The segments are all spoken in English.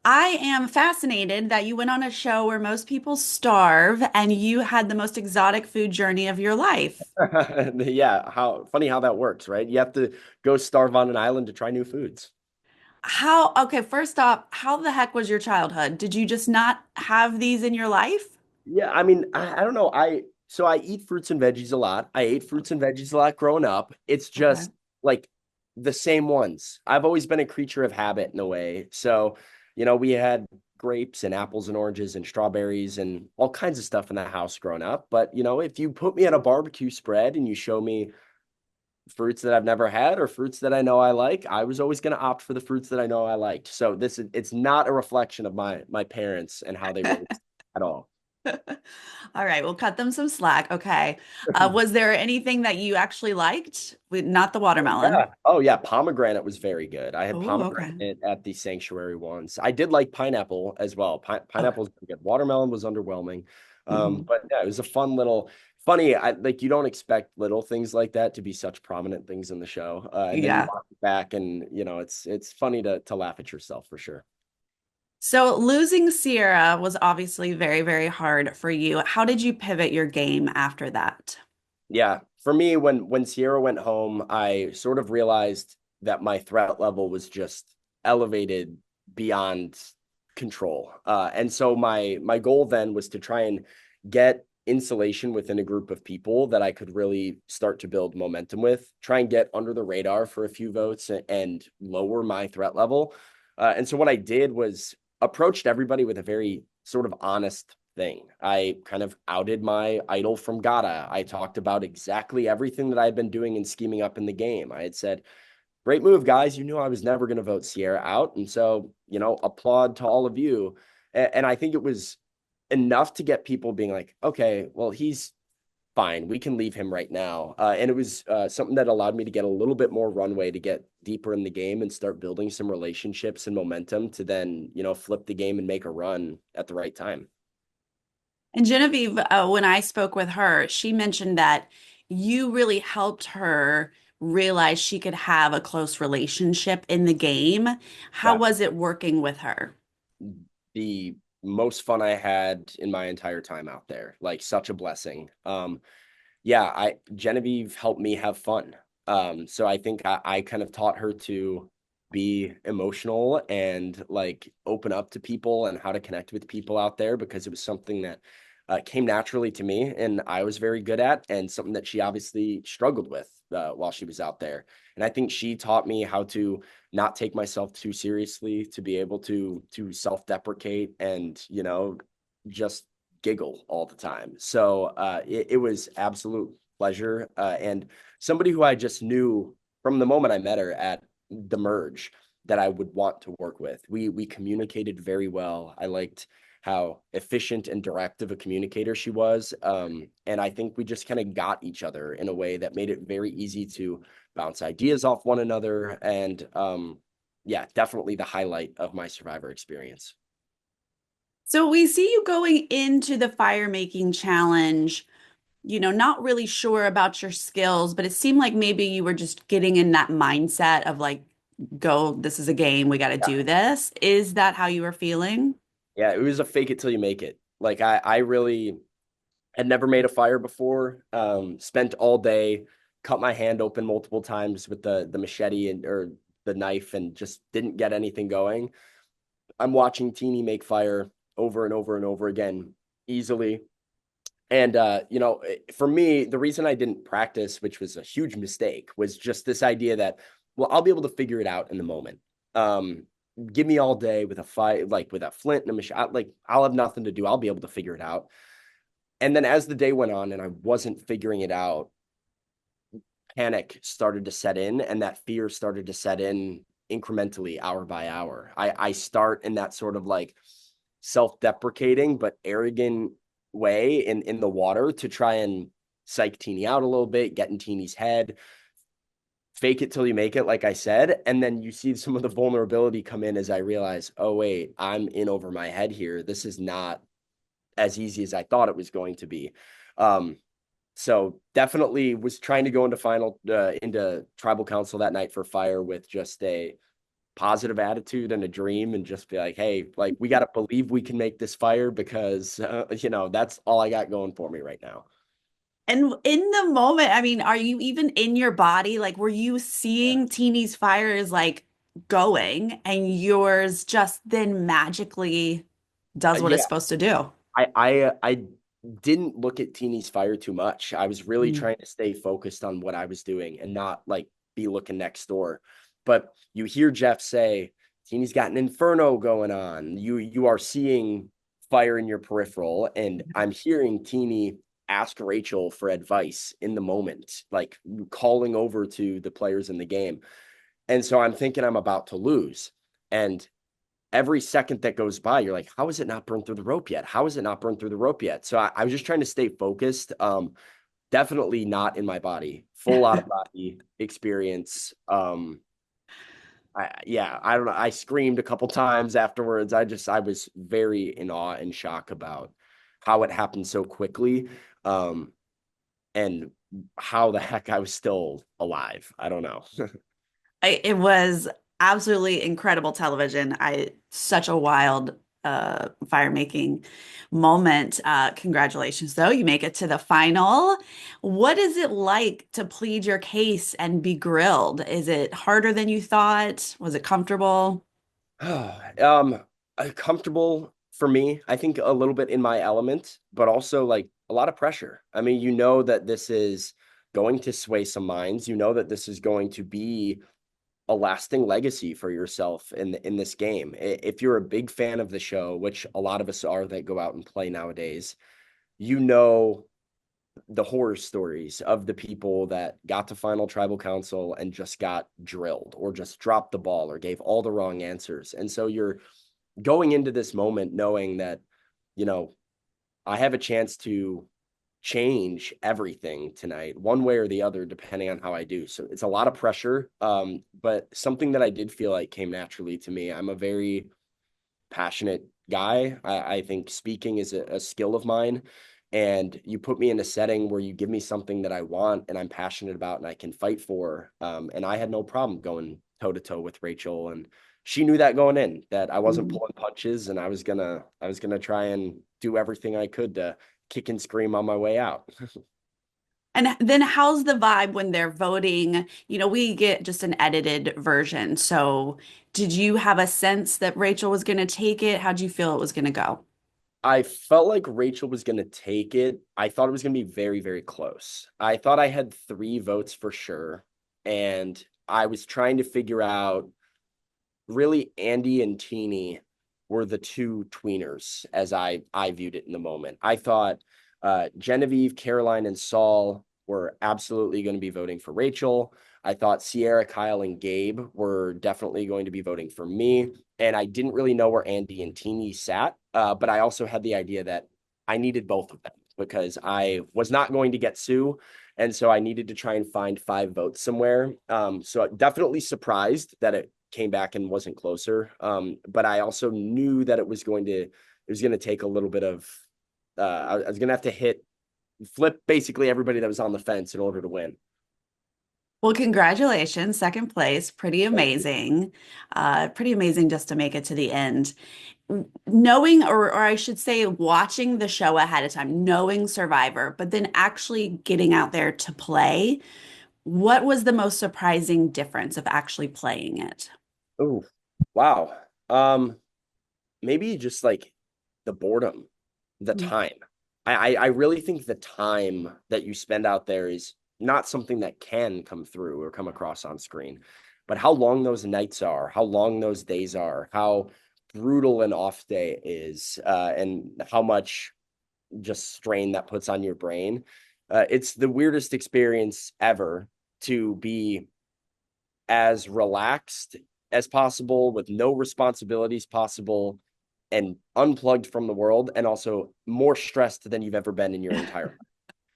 I am fascinated that you went on a show where most people starve and you had the most exotic food journey of your life. Yeah, how funny how that works, right? You have to go starve on an island to try new foods. Okay, first off, how the heck was your childhood? Did you just not have these in your life? Yeah, I mean, I don't know. I eat fruits and veggies a lot. I ate fruits and veggies a lot growing up. It's Okay. just like the same ones. I've always been a creature of habit in a way. So, we had grapes and apples and oranges and strawberries and all kinds of stuff in the house growing up. But, if you put me on a barbecue spread and you show me fruits that I've never had or fruits that I know I like, I was always going to opt for the fruits that I know I liked. So it's not a reflection of my parents and how they raised at all. All right, we'll cut them some slack. Okay. Was there anything that you actually liked? Not the watermelon. Yeah. Oh yeah, pomegranate was very good. I had Oh, okay. pomegranate at the sanctuary once. I did like pineapple as well. Okay. Pineapple was pretty good. Watermelon was underwhelming. Mhm. But yeah, it was a fun little funny. I like you don't expect little things like that to be such prominent things in the show. And then you Yeah. watch it back and it's funny to laugh at yourself for sure. So losing Sierra was obviously very, very hard for you. How did you pivot your game after that? Yeah, for me, when Sierra went home, I sort of realized that my threat level was just elevated beyond control. And so my goal then was to try and get insulation within a group of people that I could really start to build momentum with, try and get under the radar for a few votes and lower my threat level. And so what I did was approached everybody with a very sort of honest thing. I kind of outed my idol from Gata. I talked about exactly everything that I had been doing and scheming up in the game. I had said, great move, guys. You knew I was never going to vote Sierra out. And so, applaud to all of you. And I think it was enough to get people being like, okay, well, he's fine. We can leave him right now. And it was something that allowed me to get a little bit more runway to get deeper in the game and start building some relationships and momentum to then, flip the game and make a run at the right time. And Genevieve, when I spoke with her, she mentioned that you really helped her realize she could have a close relationship in the game. How Yeah. was it working with her? The most fun I had in my entire time out there. Like such a blessing. Yeah, I Genevieve helped me have fun. So I think I kind of taught her to be emotional and like open up to people and how to connect with people out there because it was something that came naturally to me and I was very good at and something that she obviously struggled with while she was out there. And I think she taught me how to not take myself too seriously, to be able to self-deprecate and, just giggle all the time. So it was absolute pleasure. And somebody who I just knew from the moment I met her at the merge that I would want to work with. We communicated very well. I liked how efficient and direct of a communicator she was. And I think we just kind of got each other in a way that made it very easy to bounce ideas off one another. And yeah, definitely the highlight of my Survivor experience. So we see you going into the fire making challenge, not really sure about your skills, but it seemed like maybe you were just getting in that mindset of like, go, this is a game, we got to Yeah. do this. Is that how you were feeling? Yeah, it was a fake it till you make it. Like I really had never made a fire before. Spent all day, cut my hand open multiple times with the machete and or the knife and just didn't get anything going. I'm watching Teeny make fire over and over and over again easily. And for me, the reason I didn't practice, which was a huge mistake, was just this idea that, well, I'll be able to figure it out in the moment. Um, Give me all day with a fight, like with a flint and a machine. Like I'll have nothing to do. I'll be able to figure it out. And then as the day went on and I wasn't figuring it out, panic started to set in and that fear started to set in incrementally hour by hour. I start in that sort of like self-deprecating but arrogant way in the water to try and psych Teeny out a little bit, get in Teeny's head, fake it till you make it, like I said. And then you see some of the vulnerability come in as I realize, oh, wait, I'm in over my head here. This is not as easy as I thought it was going to be. Um, so definitely was trying to go into tribal council that night for fire with just a positive attitude and a dream and just be like, hey, like we got to believe we can make this fire because, that's all I got going for me right now. And in the moment, I mean, are you even in your body? Like, were you Yeah. seeing Teeny's fires like going and yours just then magically does what it's Yeah. supposed to do? I didn't look at Teeny's fire too much. I was really Mm. trying to stay focused on what I was doing and not like be looking next door. But you hear Jeff say, Teeny's got an inferno going on. You are seeing fire in your peripheral, and I'm hearing Teeny ask Rachel for advice in the moment, like calling over to the players in the game. And so I'm thinking I'm about to lose. And every second that goes by, you're like, how is it not burned through the rope yet? How is it not burned through the rope yet? So I was just trying to stay focused. Definitely not in my body, full out of body experience. Yeah, I don't know. I screamed a couple times afterwards. I was very in awe and shock about how it happened so quickly. Um, and how the heck I was still alive. I don't know. It was absolutely incredible television. Such a wild fire making moment. Congratulations, though. You make it to the final. What is it like to plead your case and be grilled? Is it harder than you thought? Was it comfortable? Um, Comfortable for me. I think a little bit in my element, but also like a lot of pressure. I mean, you know that this is going to sway some minds. You know that this is going to be a lasting legacy for yourself in this game. If you're a big fan of the show, which a lot of us are that go out and play nowadays, you know the horror stories of the people that got to final tribal council and just got drilled or just dropped the ball or gave all the wrong answers. And so you're going into this moment knowing that, you know, I have a chance to change everything tonight, one way or the other, depending on how I do. So it's a lot of pressure, but something that I did feel like came naturally to me. I'm a very passionate guy. I think speaking is a skill of mine. And you put me in a setting where you give me something that I want and I'm passionate about and I can fight for. And I had no problem going toe to toe with Rachel. And she knew that going in, that I wasn't Mhm. pulling punches and I was gonna try and do everything I could to kick and scream on my way out. And then how's the vibe when they're voting? You know, we get just an edited version. So, did you have a sense that Rachel was going to take it? How'd you feel it was going to go? I felt like Rachel was going to take it. I thought it was going to be very, very close. I thought I had 3 votes for sure. And I was trying to figure out really Andy and Teeny were the two tweeners as I viewed it in the moment. I thought Genevieve, Caroline, and Saul were absolutely going to be voting for Rachel. I thought Sierra, Kyle, and Gabe were definitely going to be voting for me. And I didn't really know where Andy and Teeny sat, but I also had the idea that I needed both of them because I was not going to get Sue. And so I needed to try and find 5 votes somewhere. So definitely surprised that it came back and wasn't closer. But I also knew that it was going to take a little bit of I was going to have to flip basically everybody that was on the fence in order to win. Well, congratulations, second place. Pretty Thank you. amazing. Pretty amazing just to make it to the end. Knowing, or I should say, watching the show ahead of time, knowing Survivor, but then actually getting out there to play, what was the most surprising difference of actually playing it? Oh, wow. Um, Maybe just like the boredom, the time. I really think the time that you spend out there is not something that can come through or come across on screen, but how long those nights are, how long those days are, how brutal an off day is, and how much just strain that puts on your brain. It's the weirdest experience ever to be as relaxed as possible with no responsibilities possible and unplugged from the world and also more stressed than you've ever been in your entire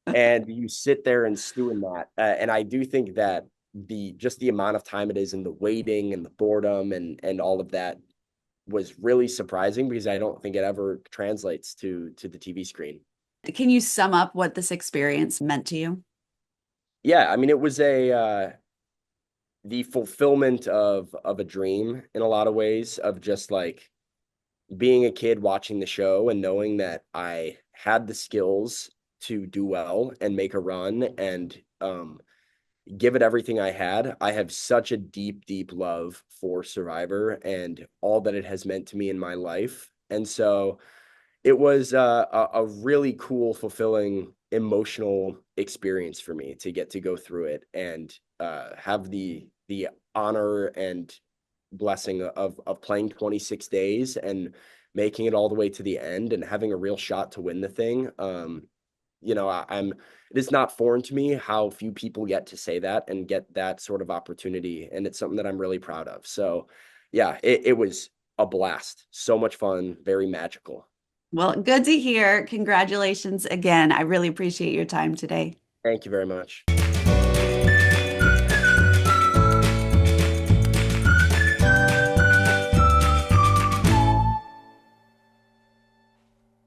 life. And you sit there and stew in that. And I do think that the amount of time it is and the waiting and the boredom and all of that was really surprising because I don't think it ever translates to the TV screen. Can you sum up what this experience meant to you? Yeah, I mean it was a the fulfillment of a dream in a lot of ways, of just like being a kid watching the show and knowing that I had the skills to do well and make a run and give it everything I had. I have such a deep, deep love for Survivor and all that it has meant to me in my life. And so it was a really cool, fulfilling, emotional experience for me to get to go through it and have the honor and blessing of playing 26 days and making it all the way to the end and having a real shot to win the thing. I'm it is not foreign to me how few people get to say that and get that sort of opportunity, and it's something that I'm really proud of. So, yeah, it was a blast, so much fun, very magical. Well, good to hear. Congratulations again. I really appreciate your time today. Thank you very much.